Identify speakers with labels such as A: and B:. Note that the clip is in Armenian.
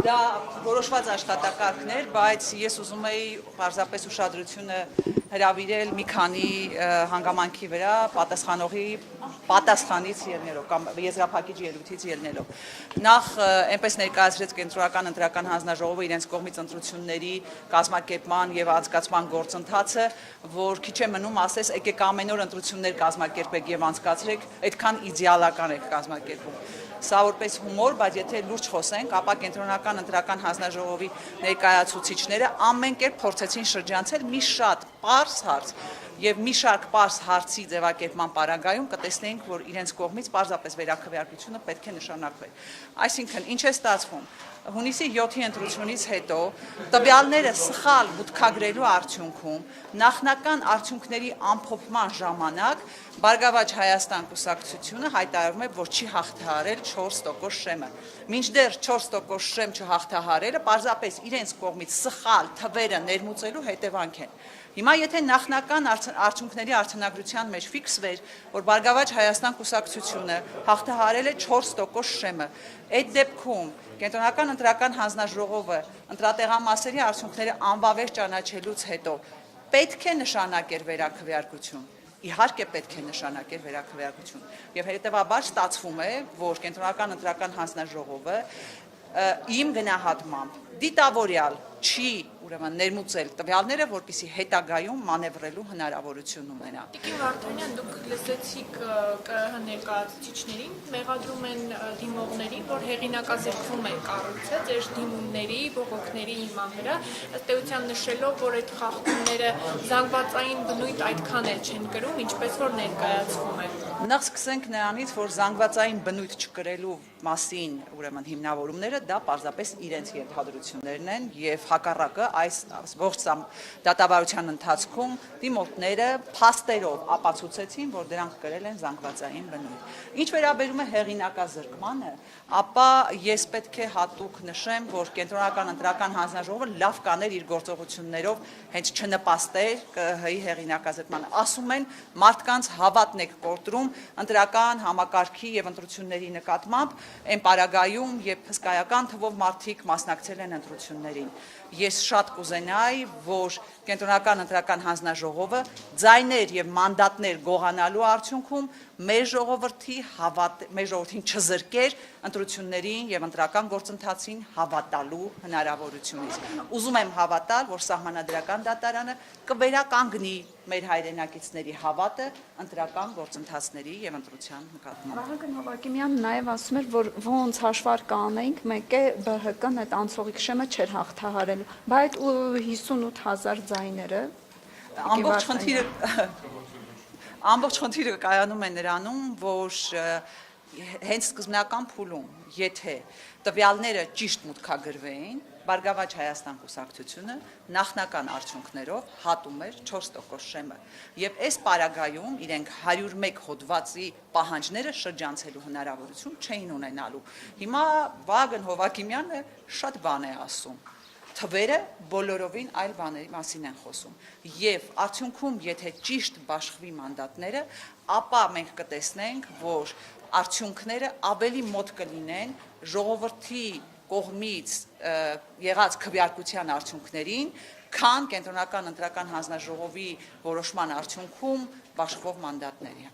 A: Դա որոշված աշխատակարգներ, բայց ես ուզում էի պարզապես ուշադրությունը հրավիրել մի քանի հանգամանքի վրա պատասխանից ելնելով կամ եզրափակիչ ելույթից ելնելով։ Նախ այնպես ներկայացրեց Կենտրոնական ընտրական հանձնաժողովը իրենց կողմից ընտրությունների կազմակերպման եւ անցկացման գործընթացը, որ քիչ է մնում ասես եկեք ամեն օր ընտրություններ կազմակերպեք եւ անցկացրեք, այդքան իդեալական եք կազմակերպում։ Սա որպես հումոր, բայց եթե լուրջ խոսենք, ապա Կենտրոնական ընտրական հանձնաժողովի ներկայացուցիչները ամեն կերպ փորձեցին շրջանցել մի շատ պարզ հարց եւ մի շարք պարզ հարցի ձևակերպման պարագայում կտեսնեինք, որ իրենց կողմից պարզապես վերաքվեարկությունը պետք է նշանակվեր։ Այսինքն, ինչ է ստացվում։ Հունիսի 7-ի ընտրությունից հետո տվյալները սխալ մուտքագրելու արդյունքում նախնական արդյունքների ամփոփման ժամանակ Բարգավաճ Հայաստան կուսակցությունը հայտարարում է, որ չի հաղթահարել 4% շեմը։ Մինչդեռ 4% շեմ չհաղթահարելը պարզապես իրենց կողմից սխալ թվերը ներմուծելու հետևանք են։ Հիմա եթե նախնական արդյունքների արձանագրության մեջ ֆիքսվեր, որ Բարգավաճ Հայաստան կուսակցությունը հաղթահարել է 4% շեմը, այդ դեպքում Կենտրոնական ընտրական հանձնաժողովը ընտրատեղամասերի արդյունքները անվավեր ճանաչելուց հետո պետք է նշանակեր վերաքվեարկություն։ Իհարկե պետք է նշանակեր վերաքվեարկություն։ Եվ հետևաբար ստացվում է, որ Կենտրոնական ընտրական հանձնաժողովը իմ գնահատմամբ դիտավորյալ չի ուրեմն ներմուծել տվյալները, որպեսզի հետագայում մանևրելու հնարավորություն ունենա։
B: Տիկին Վարդանյան, դուք լսեցիք ԿԸՀ ներկայացուցիչներին, մեղադրում են դիմողներին, որ հեղինակազրկվում է կառույցը ձեր դիմումների, բողոքների հիման վրա, ըստ էության նշելով, որ այդ խախտումները զանգվածային բնույթ այդքան էլ չեն կրում, ինչպես որ ներկայացվում է։
A: Նախ սկսենք նրանից, որ զանգվածային բնույթ չկրելու մասին ուրեմն հիմնավորումները դա պարզապես իրենց ենթադրություններն են եւ հակառակը այս ողջ դատավարության ընթացքում դիմորդները փաստերով ապացուցեցին, որ դրանք կրել են զանգվածային բնույթ։ Ինչ վերաբերում է հեղինակազրկմանը, ապա ես պետք է հատուկ նշեմ, որ Կենտրոնական ընտրական հանձնաժողովը լավ կաներ իր գործողություններով հենց չնպաստեր ԿԸՀ-ի հեղինակազրկմանը։ Ասում են մարդկանց հավատն եք կորտրում ընտրական համակարգի եւ ընտրությունների նկատմամբ այն պարագայում, երբ հսկայական թվով մարդիկ մասնակցել են ընտրություններին։ Ես շատ կուզենայի, որ Կենտրոնական ընտրական հանձնաժողովը ձայներ եւ մանդատներ գողանալու արդյունքում մեր ժողովրդին չզրկեր ընտրություններին եւ ընտրական գործընթացին հավատալու հնարավորությունից։ Ուզում եմ հավատալ, որ Սահմանադրական դատարանը կվերականգնի մեր հայրենակիցների հավատը ընտրական գործընթացների եւ ընտրության նկատմամբ։
C: Վահագն Հովակիմյանն նաեւ ասում էր, որ ոնց հաշվար կանենք, մեկ է ԲՀԿ-ն այդ անցողիկ շեմը չէր հաղթահարել, բայց 58000 ձայները
A: ամբողջ խնդիրը կայանում է նրանում, որ հենց սկզբնական փուլում, եթե տվյալները ճիշտ մուտքագրվեին, Բարգավաճ Հայաստան կուսակցությունը նախնական արդյունքներով հատում էր 4% շեմը եւ այս պարագայում իրենք 101 հոդվածի պահանջները շրջանցելու հնարավորություն չէին ունենալու։ Հիմա Վահագն Հովակիմյանը շատ բան է ասում։ Թվերը բոլորովին այլ բաների մասին են խոսում եւ արդյունքում եթե ճիշտ բաշխվի մանդատները, ապա մենք կտեսնենք, որ արդյունքները ավելի մոտ կլինեն ժողովրդի կողմից եղած քվեարկության արդյունքներին, քան Կենտրոնական ընտրական հանձնաժողովի որոշման արդյունքում բաշխվող մանդատների։